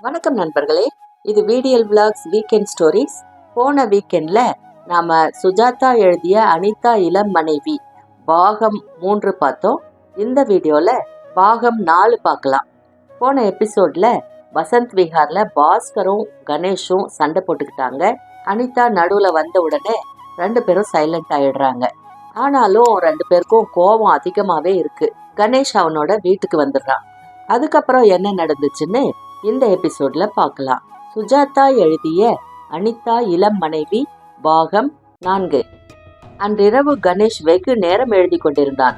வணக்கம் நண்பர்களே, இது VDL Vlogs வீக்கெண்ட் ஸ்டோரிஸ். போன வீக்கெண்டில் நாம் சுஜாதா எழுதிய அனிதா இளம் மனைவி பாகம் 3 பார்த்தோம். இந்த வீடியோவில் பாகம் 4 பார்க்கலாம். போன எபிசோடில் வசந்த் விஹாரில் பாஸ்கரும் கணேஷும் சண்டை போட்டுக்கிட்டாங்க. அனிதா நடுவில் வந்த உடனே 2 பேரும் சைலண்ட் ஆகிடுறாங்க. ஆனாலும் 2 பேருக்கும் கோபம் அதிகமாகவே இருக்குது. கணேஷ் அவனோட வீட்டுக்கு வந்துடுறான். அதுக்கப்புறம் என்ன நடந்துச்சுன்னு இந்த எபிசோட்ல பார்க்கலாம். சுஜாதா எழுதிய அனிதா இளம் மனைவி பாகம் 4. அன்றிரவு கணேஷ் வெகு நேரம் எழுதி கொண்டிருந்தான்.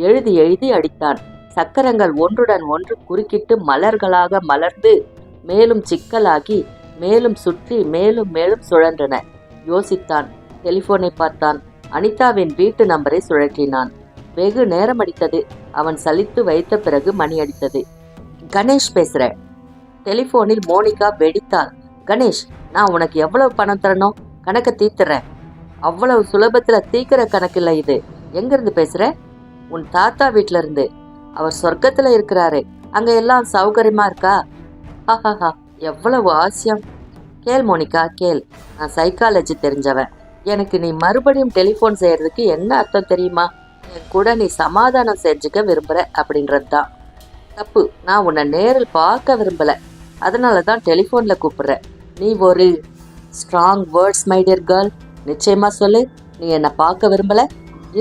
எழுதி எழுதி அடித்தான். சக்கரங்கள் ஒன்றுடன் ஒன்று குறுக்கிட்டு மலர்களாக மலர்ந்து மேலும் சிக்கலாகி மேலும் சுற்றி மேலும் மேலும் சுழன்றன. யோசித்தான். டெலிபோனை பார்த்தான். அனிதாவின் வீட்டு நம்பரை சுழற்றினான். வெகு நேரம் அடித்தது. அவன் சலித்து வைத்த பிறகு மணி அடித்தது. கணேஷ் பேசுற. டெலிபோனில் மோனிகா வெடித்தாள். கணேஷ், நான் உனக்கு எவ்வளவு பணம் தரணும்? கணக்கை தீர்த்துறேன். அவ்வளவு சுலபத்துல தீக்கிற கணக்கில்ல இது. எங்கிருந்து பேசுற? உன் தாத்தா வீட்டுல இருந்து. அவர் சொர்க்கத்துல இருக்கிறாரு. அங்க எல்லாம் சௌகரியமா இருக்கா? ஹஹஹா, எவ்வளவு ஆசியம். கேள் மோனிகா, கேள். நான் சைக்காலஜி தெரிஞ்சவன். எனக்கு நீ மறுபடியும் டெலிபோன் செய்யறதுக்கு என்ன அர்த்தம் தெரியுமா? என் கூட நீ சமாதானம் செஞ்சுக்க விரும்புற அப்படின்றது தான். தப்பு. நான் உன்னை நேரில் பார்க்க விரும்பல. அதனால தான் டெலிஃபோனில் கூப்பிடுற. நீ ஒரு strong words my dear girl. நிச்சயமா சொல்லு, நீ என்னை பார்க்க விரும்பல?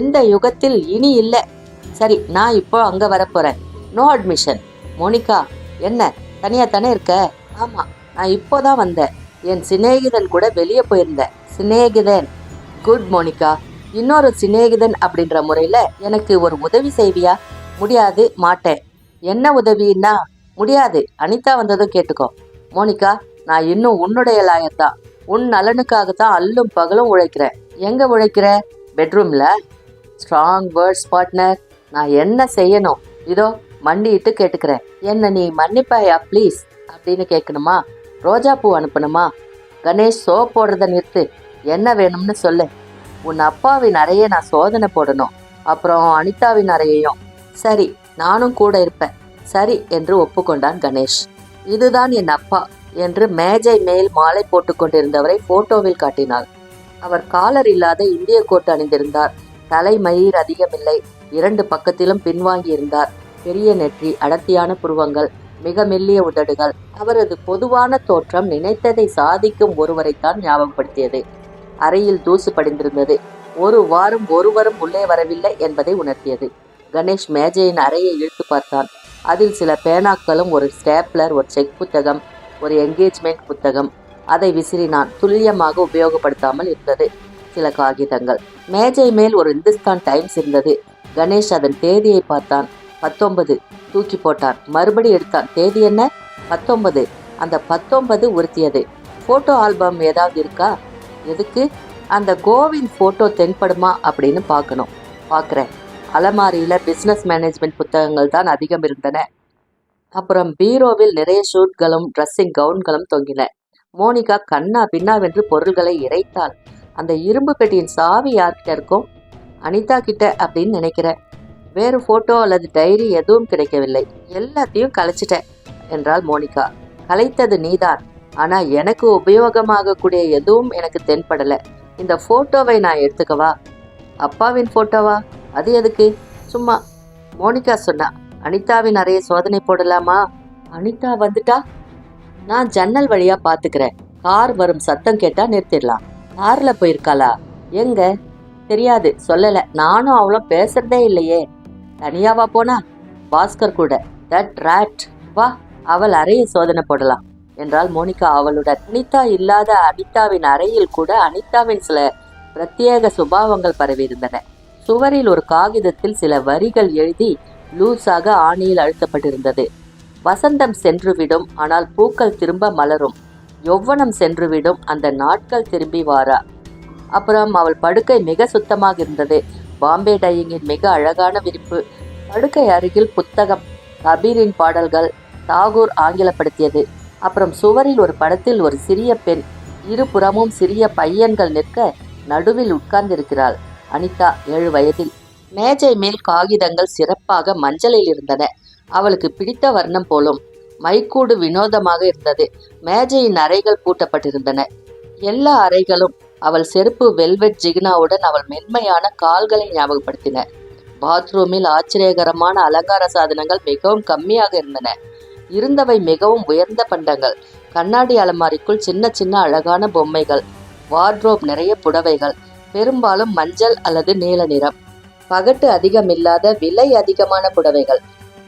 இந்த யுகத்தில் இனி இல்லை. சரி, நான் இப்போ அங்கே வரப்போறேன். No admission. மோனிகா, என்ன தனியா தானே இருக்க? ஆமா, நான் இப்போதான் வந்தேன். என் சிநேகிதன் கூட வெளியே போயிருந்தேன். சிநேகிதன்? Good Monica. இன்னொரு சிநேகிதன் அப்படின்ற முறையில் எனக்கு ஒரு உதவி செய்வியா? முடியாது, மாட்டேன். என்ன உதவின்னா? முடியாது. அனிதா வந்ததும் கேட்டுக்கோ. மோனிகா, நான் இன்னும் உன்னுடைய லாயத்தான். உன் நலனுக்காகத்தான் அல்லும் பகலும் உழைக்கிறேன். எங்க உழைக்கிற? பெட்ரூம்ல. Strong words partner. நான் என்ன செய்யணும்? இதோ மண்டிட்டு கேட்டுக்கிறேன். என்ன நீ மன்னிப்பாயா ப்ளீஸ் அப்படின்னு கேட்கணுமா? ரோஜா பூ அனுப்பணுமா? கணேஷ், சோப் போடுறத நிறுத்து. என்ன வேணும்னு சொல்லு. உன் அப்பாவின் அறையை நான் சோதனை போடணும். அப்புறம் அனிதாவின் அறையையும். சரி, நானும் கூட இருப்பேன். சரி என்று ஒப்புக்கொண்டான் கணேஷ். இதுதான் என் அப்பா என்று மேஜை மேல் மாலை போட்டுக் கொண்டிருந்தவரை போட்டோவில் காட்டினாள். அவர் காலர் இல்லாத இந்திய கோட் அணிந்திருந்தார். தலைமயிர் அதிகமில்லை. 2 பக்கத்திலும் பின்வாங்கி இருந்தார். பெரிய நெற்றி, அடர்த்தியான புருவங்கள், மிக மெல்லிய உதடுகள். அவரது பொதுவான தோற்றம் நினைத்ததை சாதிக்கும் ஒருவரைத்தான் ஞாபகப்படுத்தியது. அறையில் தூசு படிந்திருந்தது. ஒரு வாரம் ஒருவரும் உள்ளே வரவில்லை என்பதை உணர்த்தியது. கணேஷ் மேஜையின் அறையை இழுத்து பார்த்தான். அதில் சில பேனாக்களும், ஒரு ஸ்டேப்லர், ஒரு செக் புத்தகம், ஒரு என்கேஜ்மெண்ட் புத்தகம். அதை விசிறினான். துல்லியமாக உபயோகப்படுத்தாமல் இருந்தது சில காகிதங்கள். மேஜை மேல் ஒரு இந்துஸ்தான் டைம்ஸ் இருந்தது. கணேஷ் அதன் தேதியை பார்த்தான். 19. தூக்கி போட்டான். மறுபடி எடுத்தான். தேதி என்ன? 19. அந்த 19 உறுத்தியது. போட்டோ ஆல்பம் ஏதாவது இருக்கா? எதுக்கு? அந்த கோவிந்த் போட்டோ தென்படுமா அப்படின்னு பார்க்கணும். பார்க்குறேன். அலமாரியில் பிஸ்னஸ் மேனேஜ்மெண்ட் புத்தகங்கள் தான் அதிகம் இருந்தன. அப்புறம் பீரோவில் நிறைய ஷூட்களும் ட்ரெஸ்ஸிங் கவுன்களும் தொங்கின. மோனிகா கண்ணா பின்னாவென்று பொருள்களை இறைத்தாள். அந்த இரும்பு பெட்டியின் சாவி யார்கிட்ட இருக்கும்? அனிதா கிட்ட அப்படின்னு நினைக்கிறேன். வேறு போட்டோ அல்லது டைரி எதுவும் கிடைக்கவில்லை. எல்லாத்தையும் கலைச்சிட்டேன் என்றாள் மோனிகா. கலைத்தது நீதான். ஆனால் எனக்கு உபயோகமாகக்கூடிய எதுவும் எனக்கு தென்படலை. இந்த போட்டோவை நான் எடுத்துக்கவா? அப்பாவின் போட்டோவா? அது எதுக்கு? சும்மா. மோனிகா சொன்னா. அனிதாவின் அறையை சோதனை போடலாமா? அனிதா வந்துட்டா? நான் ஜன்னல் வழியா பாத்துக்கிறேன். கார் வரும் சத்தம் கேட்டா நிறுத்திடலாம். கார்ல போயிருக்காளா? எங்க? தெரியாது, சொல்லல. நானும் அவளும் பேசுறதே இல்லையே. தனியாவா போனா? பாஸ்கர் கூட. That rat. வா, அவள் அறையை சோதனை போடலாம் என்றாள் மோனிகா அவளுடன். அனிதா இல்லாத அனிதாவின் அறையில் கூட அனிதாவின் சில பிரத்யேக சுபாவங்கள் பரவி இருந்தன. சுவரில் ஒரு காகிதத்தில் சில வரிகள் எழுதி லூஸாக ஆணியில் அழுத்தப்பட்டிருந்தது. வசந்தம் சென்றுவிடும், ஆனால் பூக்கள் திரும்ப மலரும். யௌவனம் சென்றுவிடும், அந்த நாட்கள் திரும்பி வாரா. அப்புறம் அவள் படுக்கை மிக சுத்தமாக இருந்தது. பாம்பே டையிங்கின் மிக அழகான விரிப்பு. படுக்கை அருகில் புத்தகம், கபீரின் பாடல்கள், தாகூர் ஆங்கிலப்படுத்தியது. அப்புறம் சுவரில் ஒரு படத்தில் ஒரு சிறிய பெண், இருபுறமும் சிறிய பையன்கள் நிற்க நடுவில் உட்கார்ந்திருக்கிறாள். அனிதா 7 வயதில். மேஜை மேல் காகிதங்கள் சிறப்பாக மஞ்சளில் இருந்தன. அவளுக்கு பிடித்த வர்ணம் போலும். மைக்கூடு வினோதமாக இருந்தது. மேஜையின் அறைகள் பூட்டப்பட்டிருந்தன. எல்லா அறைகளும் அவள் செருப்பு வெல்வெட் ஜிகினாவுடன் அவள் மென்மையான கால்களை ஞாபகப்படுத்தின. பாத்ரூமில் ஆச்சரியகரமான அலங்கார சாதனங்கள் மிகவும் கம்மியாக இருந்தன. இருந்தவை மிகவும் உயர்ந்த பண்டங்கள். கண்ணாடி அலமாரிக்குள் சின்ன சின்ன அழகான பொம்மைகள். வார்ட்ரோப் நிறைய புடவைகள், பெரும்பாலும் மஞ்சள் அல்லது நீல நிறம். பகட்டு அதிகமில்லாத விலை அதிகமான புடவைகள்.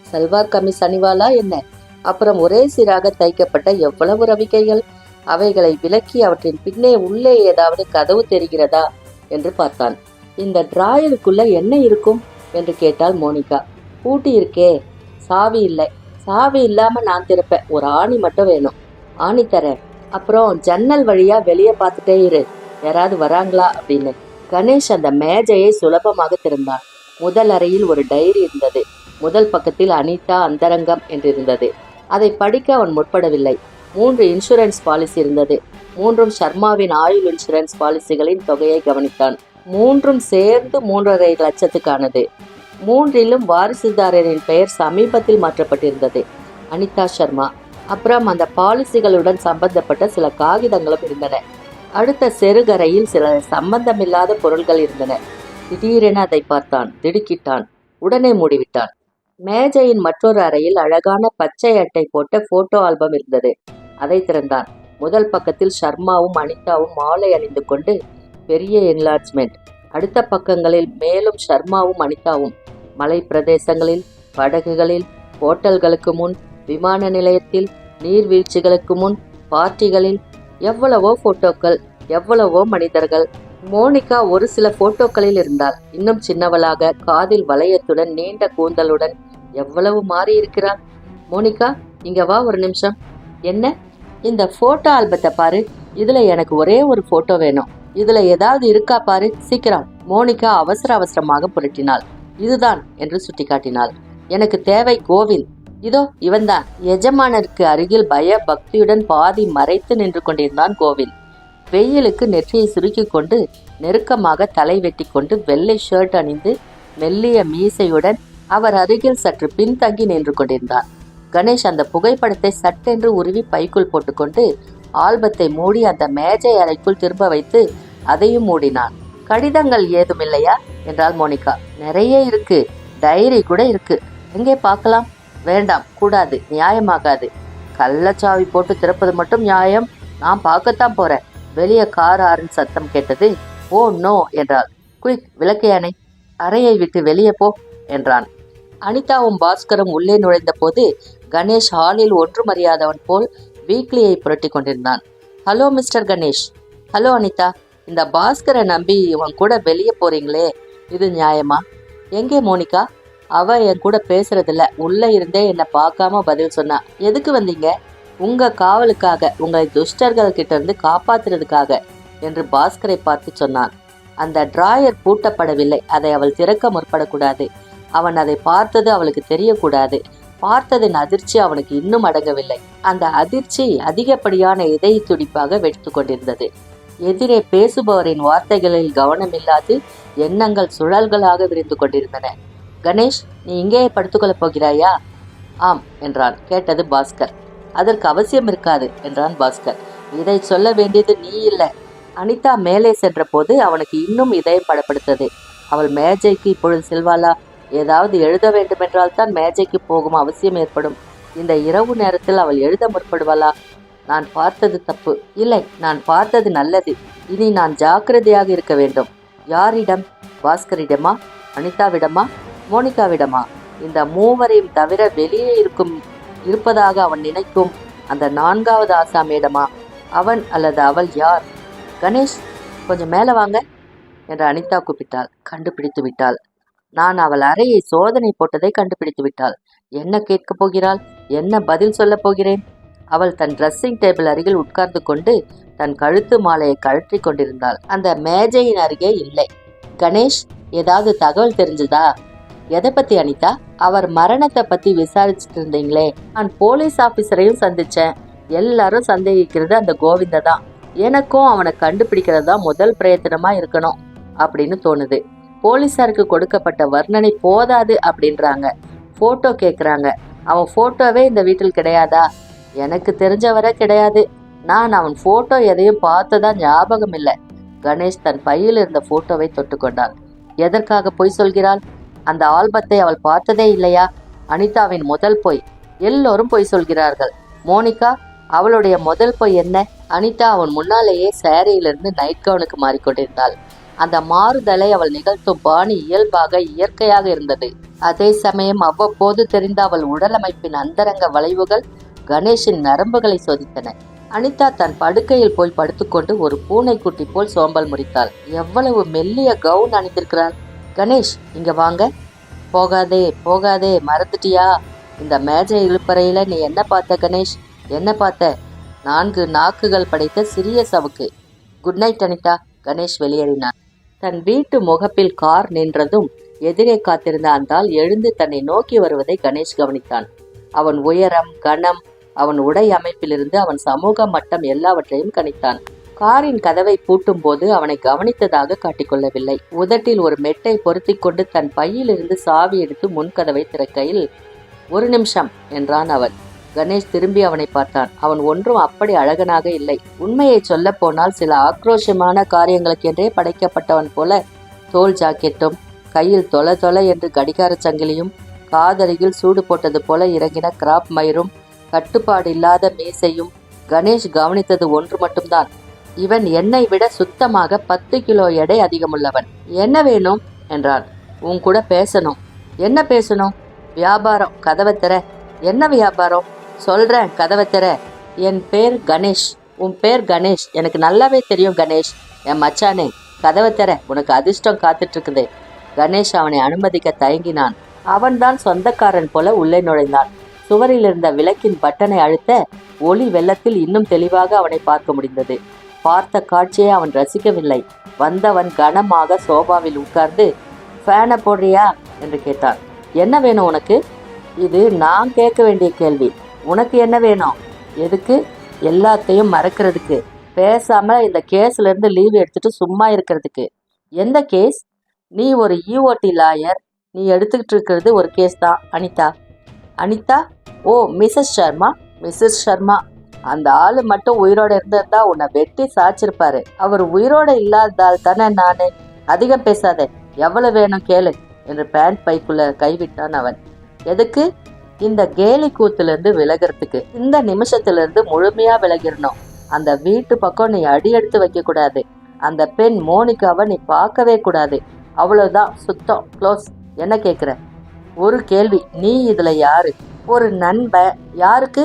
சல்வார் கமிஸ் அணிவாளா என்ன? அப்புறம் ஒரே சீராக தைக்கப்பட்ட எவ்வளவு ரவிக்கைகள்! அவைகளை விலக்கி அவற்றின் பின்னே உள்ளே ஏதாவது கதவு தெரிகிறதா என்று பார்த்தான். இந்த டிராயருக்குள்ள என்ன இருக்கும் என்று கேட்டாள் மோனிகா. பூட்டி இருக்கே. சாவி இல்லை. சாவி இல்லாம நான் திறப்பேன். ஒரு ஆணி மட்டும் வேணும். ஆணி தரேன். அப்புறம் ஜன்னல் வழியா வெளியே பார்த்துட்டே இரு, யாராவது வராங்களா அப்படின்னு. கணேஷ் அந்த மேஜையை சுலபமாக திறந்தான். முதல் அறையில் ஒரு டைரி இருந்தது. முதல் பக்கத்தில் அனிதா அந்தரங்கம் என்றிருந்தது. அதை படிக்க அவன் முற்படவில்லை. 3 இன்சூரன்ஸ் பாலிசி இருந்தது. 3ம் ஷர்மாவின் ஆயுள் இன்சூரன்ஸ் பாலிசிகளின் தொகையை கவனித்தான். 3ம் சேர்ந்து 3.5 லட்சத்துக்கானது. 3லும் வாரிசுதாரரின் பெயர் சமீபத்தில் மாற்றப்பட்டிருந்தது, அனிதா சர்மா. அப்புறம் அந்த பாலிசிகளுடன் சம்பந்தப்பட்ட சில காகிதங்களும் இருந்தன. அடுத்த செருகரையில் சில சம்பந்தமில்லாத பொருள்கள் இருந்தன. திடீரென அதை பார்த்தான். திடுக்கிட்டான். உடனே மூடிவிட்டான். மேஜையின் மற்றொரு அறையில் அழகான பச்சை அட்டை போட்ட போட்டோ ஆல்பம் இருந்தது. அதை திறந்தான். முதல் பக்கத்தில் ஷர்மாவும் அனிதாவும் மாலை அணிந்து கொண்டு பெரிய என்லார்ஜ்மெண்ட். அடுத்த பக்கங்களில் மேலும் ஷர்மாவும் அனிதாவும் மலை பிரதேசங்களில், படகுகளில், ஹோட்டல்களுக்கு முன், விமான நிலையத்தில், நீர்வீழ்ச்சிகளுக்கு முன், பார்ட்டிகளில். எவ்வளவோ போட்டோக்கள், எவ்வளவோ மனிதர்கள். மோனிகா ஒரு சில போட்டோக்களில் இருந்தாள். இன்னும் சின்னவளாக, காதில் வளையத்துடன், நீண்ட கூந்தலுடன். எவ்வளவு மாறி இருக்கிறாள்! மோனிகா, இங்க வா ஒரு நிமிஷம். என்ன? இந்த போட்டோ ஆல்பத்தை பாரு. இதுல எனக்கு ஒரே ஒரு போட்டோ வேணும். இதுல ஏதாவது இருக்கா பாரு, சீக்கிரம். மோனிகா அவசர அவசரமாக புரட்டினாள். இதுதான் என்று சுட்டி காட்டினாள். எனக்கு தேவை கோவிந்த். இதோ இவன்தான். எஜமானருக்கு அருகில் பய பக்தியுடன் பாதி மறைத்து நின்று கொண்டிருந்தான் கோவிந்த். வெயிலுக்கு நெற்றியை சுருக்கி கொண்டு, நெருக்கமாக தலை வெட்டி கொண்டு, வெள்ளை ஷர்ட் அணிந்து, மெல்லிய மீசையுடன் அவர் அருகில் சற்று பின்தங்கி நின்று கொண்டிருந்தான். கணேஷ் அந்த புகைப்படத்தை சட்டென்று உருவி பைக்குள் போட்டுக்கொண்டு ஆல்பத்தை மூடி அந்த மேஜை அறைக்குள் திரும்ப வைத்து அதையும் மூடினான். கடிதங்கள் ஏதும் இல்லையா என்றாள் மோனிகா. நிறைய இருக்கு. டைரி கூட இருக்கு. எங்கே பார்க்கலாம்? வேண்டாம், கூடாது, நியாயமாகாது. கள்ளச்சாவி போட்டு திறப்பது மட்டும் நியாயம். நான் பார்க்கத்தான் போறேன். வெளியே கார் ஆரன் சத்தம் கேட்டது. ஓ நோ என்றாள். குயிக், விளக்கையானை, அறையை விட்டு வெளியே போ என்றான். அனிதாவும் பாஸ்கரும் உள்ளே நுழைந்த போது கணேஷ் ஹாலில் ஒன்றுமறியாதவன் போல் வீக்லியை புரட்டி கொண்டிருந்தான். Hello mister Ganesh. Hello Anita. இந்த பாஸ்கரை நம்பி இவன் கூட வெளியே போறீங்களே, இது நியாயமா? எங்கே மோனிகா? அவ என் கூட பேசுறதில்ல. உள்ள இருந்தே என்னை பார்க்காம பதில் சொன்னா. எதுக்கு வந்தீங்க? உங்க காவலுக்காக, உங்களை துஷ்டர்கள் கிட்ட இருந்து காப்பாத்துறதுக்காக என்று பாஸ்கரை பார்த்து சொன்னான். அந்த டிராயர் பூட்டப்படவில்லை. அதை அவள் திறக்க முற்படக்கூடாது. அவன் அதை பார்த்தது அவளுக்கு தெரியக்கூடாது. பார்த்ததின் அதிர்ச்சி அவனுக்கு இன்னும் அடங்கவில்லை. அந்த அதிர்ச்சி அதிகப்படியான இதய துடிப்பாக வெடித்து கொண்டிருந்தது. எதிரே பேசுபவரின் வார்த்தைகளில் கவனமில்லாது எண்ணங்கள் சுழல்களாக விரிந்து கொண்டிருந்தன. கணேஷ், நீ இங்கேயே படுத்துக்கொள்ளப் போகிறாயா? ஆம் என்றான். கேட்டது பாஸ்கர். அதற்கு அவசியம் இருக்காது என்றான் பாஸ்கர். இதை சொல்ல வேண்டியது நீ இல்லை. அனிதா மேலே சென்ற போது அவனுக்கு இன்னும் இதயம் படப்படுத்தது. அவள் மேஜைக்கு இப்பொழுது செல்வாளா? ஏதாவது எழுத வேண்டுமென்றால் தான் மேஜைக்கு போகும் அவசியம் ஏற்படும். இந்த இரவு நேரத்தில் அவள் எழுத முற்படுவாளா? நான் பார்த்தது தப்பு. இல்லை, நான் பார்த்தது நல்லது. இனி நான் ஜாக்கிரதையாக இருக்க வேண்டும். யாரிடம்? பாஸ்கரிடமா? அனிதாவிடமா? மோனிகாவிடமா? இந்த மூவரையும் தவிர வெளியே இருப்பதாக அவன் நினைக்கும் அந்த 4வது ஆசாமியிடமா? அவன் அல்லது அவள் யார்? கணேஷ், கொஞ்சம் மேலே வாங்க என்று அனிதா கூப்பிட்டாள். கண்டுபிடித்து விட்டாள். நான் அவள் அறையை சோதனை போட்டதை கண்டுபிடித்து விட்டாள். என்ன கேட்கப் போகிறாள்? என்ன பதில் சொல்லப் போகிறேன்? அவள் தன் ட்ரெஸ்ஸிங் டேபிள் அருகில் உட்கார்ந்து கொண்டு தன் கழுத்து மாலையை கழற்றி கொண்டிருந்தாள். அந்த மேஜையின் அருகே இல்லை. கணேஷ், ஏதாவது தகவல் தெரிஞ்சதா? எதை பத்தி அனிதா? அவர் மரணத்தை பத்தி விசாரிச்சுட்டு இருந்தீங்களே, நான் போலீஸ் ஆபீசரையும் சந்திச்சேன். எல்லாரும் சந்தேகிக்கிறது அந்த கோவிந்த தான். எனக்கும் அவனை கண்டுபிடிக்கிறது தான் முதல் பிரயத்தனமா இருக்கணும் அப்படின்னு தோணுது. போலீசாருக்கு கொடுக்கப்பட்ட வர்ணனை போதாது அப்படின்றாங்க. போட்டோ கேட்குறாங்க. அவன் போட்டோவே இந்த வீட்டில் கிடையாதா? எனக்கு தெரிஞ்சவரை கிடையாது. நான் அவன் போட்டோ எதையும் பார்த்ததா ஞாபகம் இல்லை. கணேஷ் தன் பையில் இருந்த போட்டோவை தொட்டுக்கொண்டான். எதற்காக பொய் சொல்கிறாள்? அந்த ஆல்பத்தை அவள் பார்த்ததே இல்லையா? அனிதாவின் முதல் பொய். எல்லோரும் பொய் சொல்கிறார்கள். மோனிகா, அவளுடைய முதல் பொய் என்ன? அனிதா அவன் முன்னாலேயே சேரியிலிருந்து நைட் கவுனுக்கு மாறிக்கொண்டிருந்தாள். அந்த மாறுதலை அவள் நிகழ்த்தும் பாணி இயல்பாக இயற்கையாக இருந்தது. அதே சமயம் அவ்வப்போது தெரிந்த அவள் உடலமைப்பின் அந்தரங்க வளைவுகள் கணேஷின் நரம்புகளை சோதித்தன. அனிதா தன் படுக்கையில் போய் படுத்துக்கொண்டு ஒரு பூனைக்குட்டி போல் சோம்பல் முறித்தாள். எவ்வளவு மெல்லிய கவுன் அணிந்திருக்கிறாள்! கணேஷ், இங்க வாங்க. போகாதே போகாதே, மறந்துட்டியா? இந்த மேஜை இழுப்பறையில நீ என்ன பார்த்த கணேஷ்? என்ன பார்த்த? 4 நாக்குகள் படைத்த சிறிய சவுக்கு. Good night Anitha. கணேஷ் வெளியேறினான். தன் வீட்டு முகப்பில் கார் நின்றதும் எதிரே காத்திருந்த அந்த ஆள் எழுந்து தன்னை நோக்கி வருவதை கணேஷ் கவனித்தான். அவன் உயரம், கனம், அவன் உடை அமைப்பிலிருந்து அவன் சமூக மட்டம் எல்லாவற்றையும் கணித்தான். காரின் கதவை பூட்டும் போது அவனை கவனித்ததாக காட்டிக்கொள்ளவில்லை. உதட்டில் ஒரு மெட்டை பொருத்தி கொண்டு தன் பையிலிருந்து சாவி எடுத்து முன்கதவை திறக்கையில், 1 நிமிஷம் என்றான் அவன். கணேஷ் திரும்பி அவனை பார்த்தான். அவன் ஒன்றும் அப்படி அழகனாக இல்லை. உண்மையை சொல்ல போனால் சில ஆக்ரோஷமான காரியங்களுக்கென்றே படைக்கப்பட்டவன் போல தோல் ஜாக்கெட்டும், கையில் தொலை தொலை என்று கடிகார சங்கிலியும், காதருகில் சூடு போட்டது போல இறங்கின கிராப் மயிரும், கட்டுப்பாடு இல்லாத மீசையும். கணேஷ் கவனித்தது ஒன்று மட்டும்தான். இவன் என்னை விட சுத்தமாக 10 கிலோ எடை அதிகமுள்ளவன். என்ன வேணும் என்றான். உன் கூட பேசணும். என்ன பேசணும்? வியாபாரம். கதவை திற. என்ன வியாபாரம்? சொல்றேன், கதவை திற. என் பேர் கணேஷ். உன் பேர் கணேஷ். எனக்கு நல்லாவே தெரியும் கணேஷ். என் மச்சானே, கதவை திற. உனக்கு அதிர்ஷ்டம் காத்துட்டு இருக்குது. கணேஷ் அவனை அனுமதிக்க தயங்கினான். அவன்தான் சொந்தக்காரன் போல உள்ளே நுழைந்தான். சுவரில் இருந்த விளக்கின் பட்டனை அழுத்த ஒளி வெள்ளத்தில் இன்னும் தெளிவாக அவனை பார்க்க முடிந்தது. பார்த்த காட்சியை அவன் ரசிக்கவில்லை. வந்தவன் கனமாக சோபாவில் உட்கார்ந்து, ஃபேனை போடுறியா என்று கேட்டான். என்ன வேணும் உனக்கு? இது நான் கேட்க வேண்டிய கேள்வி. உனக்கு என்ன வேணும்? எதுக்கு? எல்லாத்தையும் மறக்கிறதுக்கு. பேசாம இந்த கேஸ்ல இருந்து லீவ் எடுத்துட்டு சும்மா இருக்கிறதுக்கு. எந்த கேஸ்? நீ ஒரு EOT லாயர். நீ எடுத்துக்கிட்டு இருக்கிறது ஒரு கேஸ் தான். அனிதா. அனிதா? ஓ, மிஸ்ஸஸ் சர்மா. மிஸ்ஸஸ் சர்மா. அந்த ஆளு மட்டும் உயிரோட இருந்திருந்தா உன்னை வெட்டி சாச்சிருப்பாரு. அவர் உயிரோட இல்லாததால் தானே நானு. அதிகம் பேசாத. எவ்வளவு வேணும் கேளு என்று பேண்ட் பைக்குள்ள கைவிட்டான் அவன். எதுக்கு? இந்த கேலி கூத்திலிருந்து விலகிறதுக்கு. இந்த நிமிஷத்திலிருந்து முழுமையா விலகிடணும். அந்த வீட்டு பக்கம் நீ அடி எடுத்து வைக்க கூடாது. அந்த பெண் மோனிகாவை நீ பார்க்கவே கூடாது. அவ்வளவுதான், சுத்தம், க்ளோஸ். என்ன கேட்குற? ஒரு கேள்வி. நீ இதுல யாரு? ஒரு நண்பன். யாருக்கு?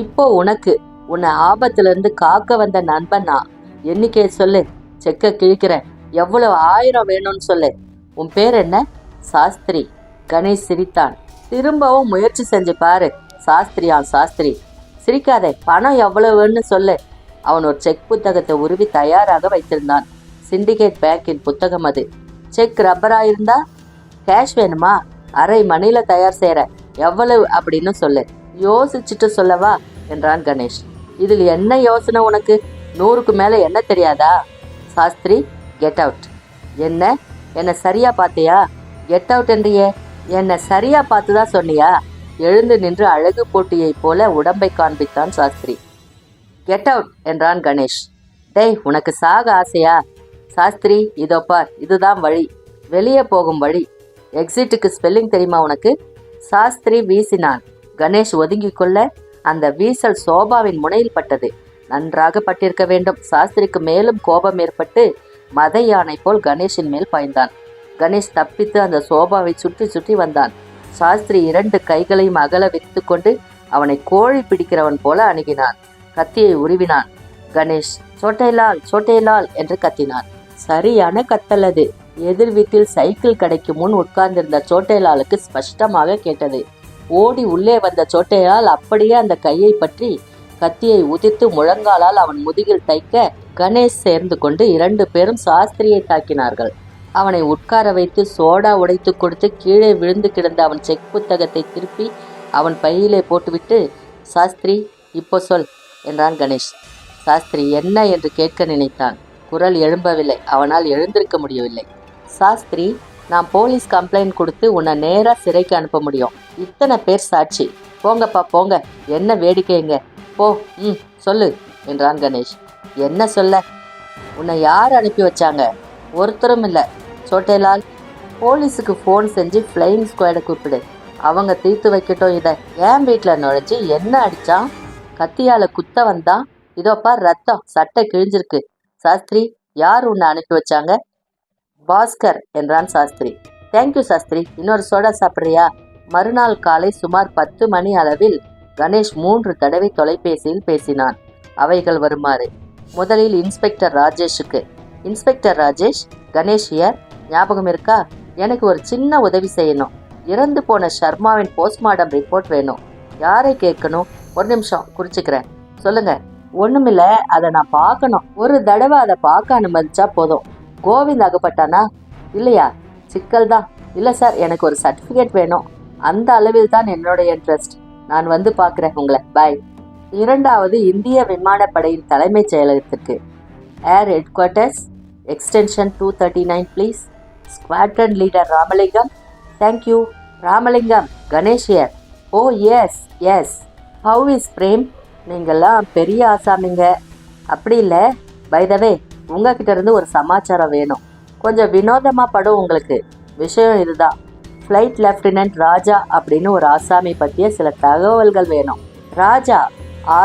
இப்போ உனக்கு. உன்னை ஆபத்திலிருந்து காக்க வந்த நண்பன் நான். எண்ணிக்கையை சொல்லு. செக்க கிழிக்கிறேன். எவ்வளவு 1000 வேணும்னு சொல்லு. உன் பேர் என்ன? சாஸ்திரி. கணேஷ் சிரித்தான். திரும்பவும் முயற்சி செஞ்சு பாரு. சாஸ்திரியா? சாஸ்திரி. சிரிக்காதே. பணம் எவ்வளவுன்னு சொல்லு. அவன் ஒரு செக் புத்தகத்தை உருவி தயாராக வைத்திருந்தான். சிண்டிகேட் பேங்கின் புத்தகம் அது. செக் ரப்பரா இருந்தா? கேஷ் வேணுமா? அரை மணில தயார் செய்யற. எவ்வளவு அப்படின்னு சொல்லு. யோசிச்சுட்டு சொல்லவா என்றான் கணேஷ். இதில் என்ன யோசனை உனக்கு? 100க்கு மேல என்ன தெரியாதா? Sastri, get out. என்ன சரியா பார்த்தியா? கெட் அவுட் என்றியே. என்ன சரியா பார்த்துதான் சொன்னியா? எழுந்து நின்று அழகு போட்டியை போல உடம்பை காண்பித்தான் சாஸ்திரி. கெட் அவுட் என்றான் கணேஷ். டேய், உனக்கு சாக ஆசையா? சாஸ்திரி, இதோ பார், இதுதான் வழி. வெளியே போகும் வழி. எக்ஸிட்டுக்கு ஸ்பெல்லிங் தெரியுமா உனக்கு? சாஸ்திரி வீசினான். கணேஷ் ஒதுங்கிக் கொள்ள அந்த வீசல் சோபாவின் முனையில் பட்டது. நன்றாக பட்டிருக்க வேண்டும். சாஸ்திரிக்கு மேலும் கோபம் ஏற்பட்டு மத யானை போல் கணேஷின் மேல் பாய்ந்தான். கணேஷ் தப்பித்து அந்த சோபாவை சுற்றி சுற்றி வந்தான். சாஸ்திரி 2 கைகளையும் அகல விரித்து கொண்டு அவனை கோழி பிடிக்கிறவன் போல அணுகினான். கத்தியை உருவினான். கணேஷ் சோட்டைலால், சோட்டைலால் என்று கத்தினான். சரியான கத்தல்லது. எதிர் வீட்டில் சைக்கிள் கடைக்கு முன் உட்கார்ந்திருந்த சோட்டைலாலுக்கு ஸ்பஷ்டமாக கேட்டது. ஓடி உள்ளே வந்த சோட்டைலால் அப்படியே அந்த கையை பற்றி கத்தியை உதித்து முழங்காலால் அவன் முதுகில் தைக்க கணேஷ் சேர்ந்து கொண்டு 2 பேரும் சாஸ்திரியை தாக்கினார்கள். அவனை உட்கார வைத்து சோடா உடைத்து கொடுத்து கீழே விழுந்து கிடந்த அவன் செக் புத்தகத்தை திருப்பி அவன் பையிலே போட்டுவிட்டு, சாஸ்திரி, இப்போ சொல் என்றான் கணேஷ். சாஸ்திரி என்ன என்று கேட்க நினைத்தான். குரல் எழும்பவில்லை. அவனால் எழுந்திருக்க முடியவில்லை. சாஸ்திரி, நான் போலீஸ் கம்ப்ளைண்ட் கொடுத்து உன்னை நேராக சிறைக்கு அனுப்ப முடியும். இத்தனை பேர் சாட்சி. போங்கப்பா போங்க, என்ன வேடிக்கைங்க. போ, சொல்லு என்றான் கணேஷ். என்ன சொல்ல? உன்னை யார் அனுப்பி வச்சாங்க? ஒருத்தரும் இல்லை. சோட்டேலால், போலீஸுக்கு ஃபோன் செஞ்சு ஃப்ளையிங் ஸ்குவாடை கூப்பிடு. அவங்க தீர்த்து வைக்கட்டும். இதை என் வீட்டில் நுழைஞ்சு என்ன அடித்தான்? கத்தியால் குத்த வந்தான். இதோப்பா ரத்தம், சட்டை கிழிஞ்சிருக்கு. சாஸ்திரி, யார் உன்னை அனுப்பி வச்சாங்க? பாஸ்கர் என்றான் சாஸ்திரி. தேங்க்யூ சாஸ்திரி. இன்னொரு சோடா சாப்பிட்றியா? மறுநாள் காலை சுமார் 10 மணி அளவில் கணேஷ் 3 தடவை தொலைபேசியில் பேசினான். அவைகள் வருமாறு: முதலில் இன்ஸ்பெக்டர் ராஜேஷுக்கு. Inspector Rajesh, Ganesh here. ஞாபகம் இருக்கா? எனக்கு ஒரு சின்ன உதவி செய்யணும். இறந்து போன சர்மாவின் போஸ்ட்மார்ட்டம் ரிப்போர்ட் வேணும். யாரை கேட்கணும்? ஒரு நிமிஷம் குறிச்சுக்கிறேன். சொல்லுங்க. ஒண்ணுமில்ல, அதை நான் பார்க்கணும். ஒரு தடவை அதை பார்க்க அனுமதிச்சா போதும். கோவிந்த் அகப்பட்டானா? இல்லையா? சிக்கல் தான். இல்லை சார், எனக்கு ஒரு சர்டிஃபிகேட் வேணும். அந்த அளவில் தான் என்னோட இன்ட்ரெஸ்ட். நான் வந்து பார்க்குறேன் உங்களை. பாய். இரண்டாவது, இந்திய விமானப்படையின் தலைமைச் செயலகத்திற்கு. Air headquarters, extension 239 please. Squadron leader Ramalingam. Thank you. Ramalingam, Ganesh here. Oh yes yes. How is Prem? நீங்கள்லாம் பெரிய ஆசாமிங்க. அப்படி இல்லை. பை த வே, உங்ககிட்ட இருந்து ஒரு சமாச்சாரம் வேணும். கொஞ்சம் வினோதமாக படும் உங்களுக்கு. விஷயம் இதுதான். ஃப்ளைட் லெஃப்டினன்ட் ராஜா அப்படின்னு ஒரு ஆசாமி பற்றிய சில தகவல்கள் வேணும். Raja,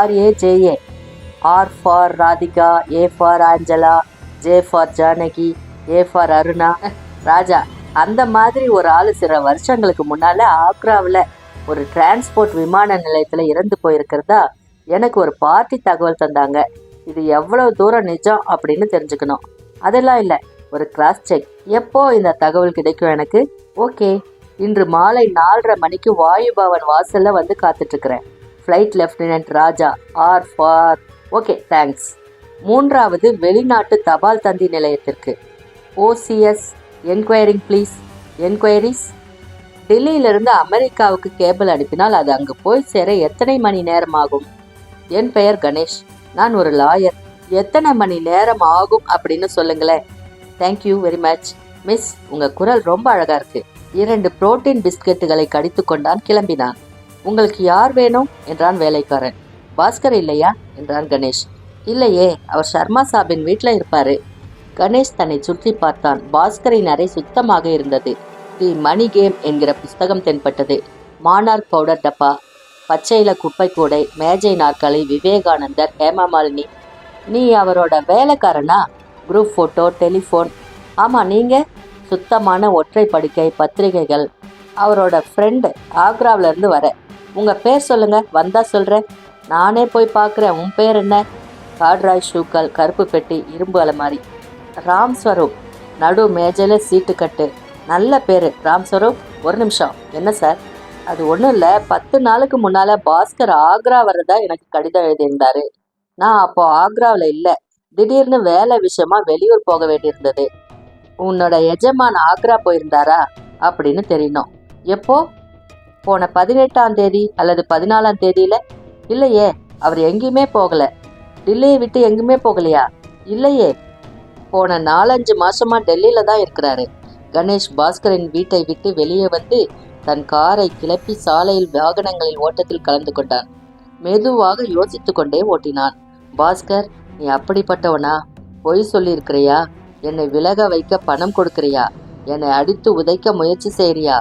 RAJA. R for Radhika, A for Angela, J for Janaki, A for Aruna. Raja, அந்த மாதிரி ஒரு ஆள் சில வருஷங்களுக்கு முன்னால் ஆக்ராவில் ஒரு டிரான்ஸ்போர்ட் விமான நிலையத்தில் இறந்து போயிருக்கிறதா எனக்கு ஒரு பார்ட்டி தகவல் தந்தாங்க. இது எவ்வளவு தூரம் நிஜம் அப்படின்னு தெரிஞ்சுக்கணும். அதெல்லாம் இல்லை, ஒரு கிராஸ் செக். எப்போ இந்த தகவல் கிடைக்கும் எனக்கு? ஓகே, இன்று மாலை 4:30 மணிக்கு வாயு பவன் வாசல்ல வந்து காத்துட்ருக்கிறேன். Flight lieutenant Raja, R for. Okay, thanks. மூன்றாவது, வெளிநாட்டு தபால் தந்தி நிலையத்திற்கு. OCS, enquiring please. என்கொயரிஸ். டெல்லியிலிருந்து அமெரிக்காவுக்கு கேபிள் அனுப்பினால் அது அங்கு போய் சேர எத்தனை மணி நேரம் ஆகும்? என் பெயர் கணேஷ். நான் ஒரு லாயர். எத்தனை மணி நேரம் ஆகும் அப்படின்னு சொல்லுங்களேன். Thank you very much. மிஸ், உங்கள் குரல் ரொம்ப அழகாக இருக்கு. 2 புரோட்டீன் பிஸ்கெட்டுகளை கடித்து கொண்டான். கிளம்பினான். உங்களுக்கு யார் வேணும் என்றான் வேலைக்காரன். பாஸ்கர் இல்லையா என்றான் கணேஷ். இல்லையே, அவர் சர்மா சாபின் வீட்டில் இருப்பாரு. கணேஷ் தன்னை சுற்றி பார்த்தான். பாஸ்கரின் அறை சுத்தமாக இருந்தது. தி மணி கேம் என்கிற புஸ்தகம் தென்பட்டது. மானார்க் பவுடர் டப்பா, பச்சையில குப்பை கூடை, மேஜை நாற்காலி, விவேகானந்தர், ஹேமமாலினி. நீ அவரோட வேலைக்காரனா? Group photo, telephone. ஆமாம், நீங்கள்? சுத்தமான ஒற்றை படுக்கை, பத்திரிகைகள். அவரோட ஃப்ரெண்டு, ஆக்ராவிலேருந்து வர. உங்கள் பேர் சொல்லுங்கள், வந்தால் சொல்கிறேன். நானே போய் பார்க்குறேன். உன் பேர் என்ன? காட்ராய் ஷூக்கள், கருப்பு பெட்டி, இரும்பு அலமாரி. ராம் ஸ்வரூப். நடு மேஜையில் சீட்டு கட்டு. நல்ல பேர் ராம் ஸ்வரூப். ஒரு நிமிஷம். என்ன சார்? அது ஒன்றும் இல்லை, 10 நாளுக்கு முன்னால் பாஸ்கர் ஆக்ரா வர்றதா எனக்கு கடிதம் எழுதியிருந்தாரு. நான் அப்போ ஆக்ராவில் இல்லை. திடீர்னு வேலை விஷயமா வெளியூர் போக வேண்டியிருந்தது. உன்னோட எஜமான் ஆக்ரா போயிருந்தாரா அப்படின்னு தெரியணும். எப்போ? போன 18ஆம் தேதி அல்லது 14ஆம் தேதியில். இல்லையே, அவர் எங்கேயுமே போகலை. டெல்லியை விட்டு எங்கேயுமே போகலையா? இல்லையே, போன 4-5 மாசமா டெல்லியில தான் இருக்கிறாரு. கணேஷ் பாஸ்கரின் வீட்டை விட்டு வெளியே வந்து தன் காரை கிளப்பி சாலையில் வாகனங்களின் ஓட்டத்தில் கலந்து கொண்டான். மெதுவாக யோசித்து கொண்டே ஓட்டினான். பாஸ்கர், நீ அப்படிப்பட்டவனா? பொய் சொல்லியிருக்கிறியா? என்னை விலக வைக்க பணம் கொடுக்கிறியா? என்னை அடித்து உதைக்க முயற்சி செய்யறியா?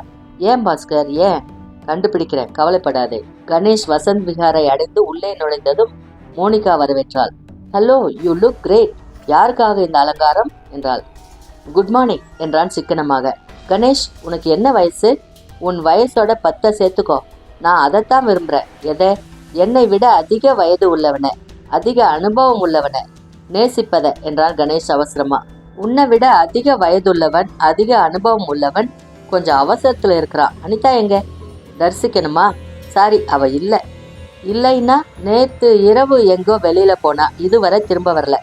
ஏன் பாஸ்கர், ஏன்? கண்டுபிடிக்கிறேன், கவலைப்படாதே. கணேஷ் வசந்த் விஹாரை அடைந்து உள்ளே நுழைந்ததும் மோனிகா வரவேற்றாள். Hello, you look great. யாருக்காக இந்த அலங்காரம் என்றாள். குட் மார்னிங் என்றான் சிக்கனமாக. கணேஷ், உனக்கு என்ன வயசு? உன் வயசோட 10 சேர்த்துக்கோ. நான் அதைத்தான் விரும்புகிறேன். எதை? என்னை விட அதிக வயது உள்ளவனை, அதிக அனுபவம் உள்ளவனை நேசிப்பதை என்றான் கணேஷ் அவசரமா. உன்னை விட அதிக வயதுள்ளவன், அதிக அனுபவம் உள்ளவன் கொஞ்சம் அவசரத்தில் இருக்கிறான். அனிதா எங்க? தரிசிக்கணுமா? சாரி, அவ இல்லை. இல்லைன்னா நேற்று இரவு எங்கோ வெளியில போனா, இதுவரை திரும்ப வரல.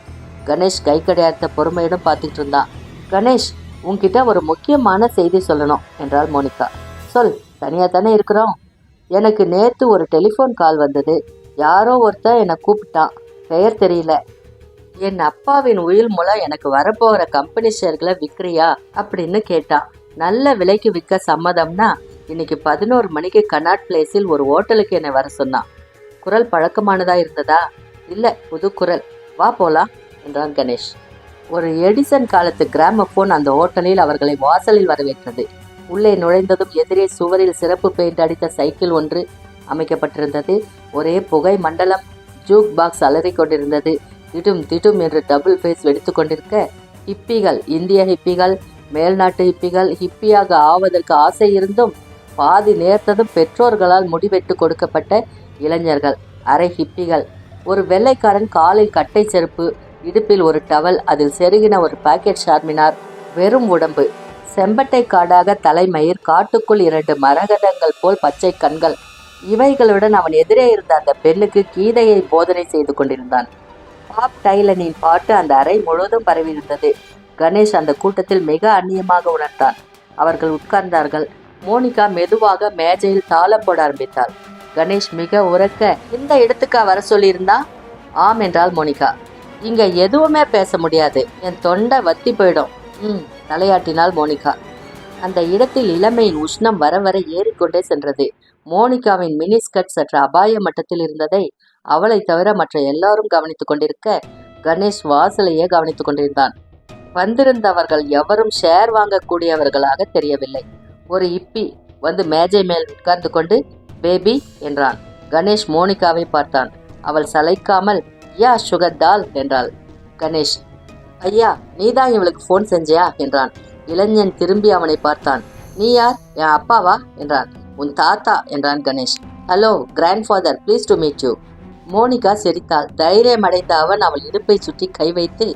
கணேஷ் கை கடையாத்த பொறுமையுடன் பார்த்துட்டு இருந்தான். கணேஷ், உன்கிட்ட ஒரு முக்கியமான செய்தி சொல்லணும் என்றாள் மோனிகா. சொல், தனியாக தானே இருக்கிறோம். எனக்கு நேற்று ஒரு டெலிஃபோன் கால் வந்தது. யாரோ ஒருத்தர் என்னை கூப்பிட்டான். பெயர் தெரியல. என் அப்பாவின் உயில் மூலம் எனக்கு வரப்போகிற கம்பெனி ஷேர்களை விற்கிறியா அப்படின்னு கேட்டான். நல்ல விலைக்கு விற்க சம்மதம்னா இன்னைக்கு 11 மணிக்கு கனாட் பிளேஸில் ஒரு ஹோட்டலுக்கு என்னை வர சொன்னான். குரல் பழக்கமானதா இருந்ததா? இல்ல, புது குரல். வா போலாம் என்றான் கணேஷ். ஒரு எடிசன் காலத்து கிராமபோன் அந்த ஹோட்டலில் அவர்களை வாசலில் வரவேற்றது. உள்ளே நுழைந்ததும் எதிரே சுவரில் சிறப்பு பெயிண்ட் அடித்த சைக்கிள் ஒன்று அமைக்கப்பட்டிருந்தது. ஒரே புகை மண்டலம். ஜூக் பாக்ஸ் அலறிக் கொண்டிருந்தது. திடும் திடும் என்று டபுள் ஃபேஸ் வெடித்து கொண்டிருக்க, ஹிப்பிகள், இந்திய ஹிப்பிகள், மேல்நாட்டு ஹிப்பிகள், ஹிப்பியாக ஆவதற்கு ஆசை இருந்தும் பாதி நேர்த்ததும் பெற்றோர்களால் முடிவெட்டு கொடுக்கப்பட்ட இளைஞர்கள், அரை ஹிப்பிகள். ஒரு வெள்ளைக்காரன் காலில் கட்டை செருப்பு, இடுப்பில் ஒரு டவல், அதில் செருகின ஒரு பாக்கெட் ஷார்மினார், வெறும் உடம்பு, செம்பட்டை காடாக தலைமயிர், காட்டுக்குள் 2 மரகதங்கள் போல் பச்சை கண்கள். இவைகளுடன் அவன் எதிரே இருந்த அந்த பெண்ணுக்கு கீதையை போதனை செய்து கொண்டிருந்தான். பாப் டைலனின் பாட்டு அந்த அறை முழுவதும் பரவியிருந்தது. கணேஷ் அந்த கூட்டத்தில் மிக அந்நியமாக உணர்ந்தான். அவர்கள் உட்கார்ந்தார்கள். மோனிகா மெதுவாக மேஜையில் தாளம் போட ஆரம்பித்தாள். கணேஷ் மிக உரக்க, இந்த இடத்துக்கா வர சொல்லியிருந்தா? ஆம் என்றாள் மோனிகா. இங்க எதுவுமே பேச முடியாது, என் தொண்டை வத்தி போயிடும். தலையாட்டினாள் மோனிகா. அந்த இடத்தில் இளமையின் உஷ்ணம் வர வர ஏறிக்கொண்டே சென்றது. மோனிகாவின் மினி ஸ்கர்ட் சற்று அபாய மட்டத்தில் இருந்ததை அவளை தவிர மற்ற எல்லாரும் கவனித்துக் கொண்டிருக்க, கணேஷ் வாசலையே கவனித்துக் கொண்டிருந்தான். வந்திருந்தவர்கள் எவரும் ஷேர் வாங்கக்கூடியவர்களாக தெரியவில்லை. ஒரு இப்பி வந்து மேஜை மேல் உட்கார்ந்து கொண்டு பேபி என்றான். கணேஷ் மோனிகாவை பார்த்தான். அவள் சளைக்காமல் யா சுகர் டால் என்றாள். கணேஷ், ஐயா, நீதான் இவளுக்கு போன் செஞ்சியா என்றான். இளைஞன் திரும்பி அவனை பார்த்தான். நீ யார்? என் அப்பாவா என்றான். உன் தாத்தா என்றான் Ganesh. Hello grandfather, please to meet you. Monica சிரித்தாள். தைரியம் அடைந்த அவன் அவள் இடுப்பை சுற்றி கை வைத்து,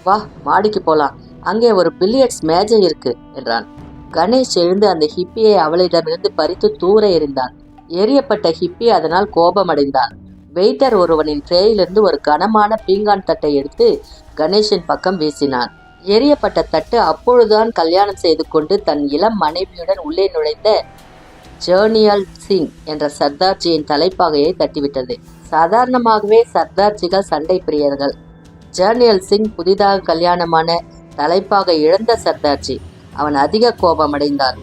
வா மாடிக்கு போலாம், அங்கே ஒரு பில்லியர்ட்ஸ் மேஜை இருக்கு என்றான். கணேஷ் எழுந்து அந்த ஹிப்பியை அவளிடமிருந்து பறித்து தூர எறிந்தான். எரியப்பட்ட ஹிப்பி அதனால் கோபமடைந்தான். வெயிட்டர் ஒருவனின் ட்ரேயிலிருந்து ஒரு கனமான பீங்கான் தட்டை எடுத்து கணேஷின் பக்கம் வீசினான். எரியப்பட்ட தட்டு அப்பொழுதுதான் கல்யாணம் செய்து கொண்டு தன் இளம் மனைவியுடன் உள்ளே நுழைந்த ஜேர்னியல் சிங் என்ற சர்தார்ஜியின் தலைப்பாகையை தட்டிவிட்டது. சாதாரணமாகவே சர்தார்ஜிகள் சண்டை பிரியர்கள். ஜேர்னியல் சிங் புதிதாக கல்யாணமான தலைப்பாகை இழந்த சர்தார்ஜி. அவன் அதிக கோபமடைந்தான்.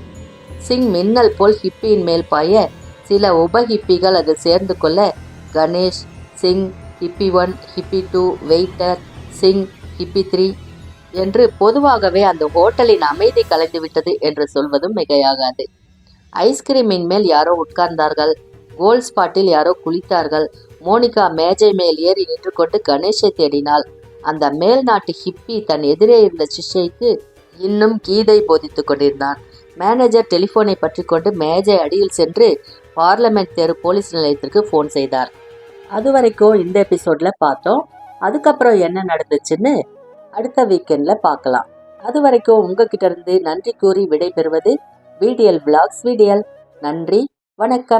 சிங் மின்னல் போல் ஹிப்பியின் மேல் பாய, சில உப ஹிப்பிகள் அதில் சேர்ந்து கொள்ள, Ganesh, Singh, hippie 1, hippie 2, waiter, Singh, hippie 3 என்று பொதுவாகவே அந்த ஹோட்டலின் அமைதி கலைந்துவிட்டது என்று சொல்வதும் மிகையாகாது. ஐஸ்கிரீமின் மேல் யாரோ உட்கார்ந்தார்கள். கோல்ட் ஸ்பாட்டில் யாரோ குளித்தார்கள். மோனிகா மேஜை மேல் ஏறி நின்று கொண்டு கணேஷை தேடினாள். அந்த மேல் நாட்டு ஹிப்பி தன் எதிரே இருந்த சிஷ்யைக்கு இன்னும் கீதை போதித்துக் கொண்டிருந்தான். மேனேஜர் டெலிபோனை பற்றி கொண்டு மேஜை அடியில் சென்று பார்லமெண்ட் தெரு போலீஸ் நிலையத்திற்கு போன் செய்தார். அது வரைக்கும் இந்த எபிசோட்ல பார்த்தோம். அதுக்கப்புறம் என்ன நடந்துச்சுன்னு அடுத்த வீக்கெண்ட்ல பார்க்கலாம். அது வரைக்கும் உங்ககிட்ட இருந்து நன்றி கூறி விடை பெறுவது VDL Vlogs VDL. நன்றி, வணக்கம்.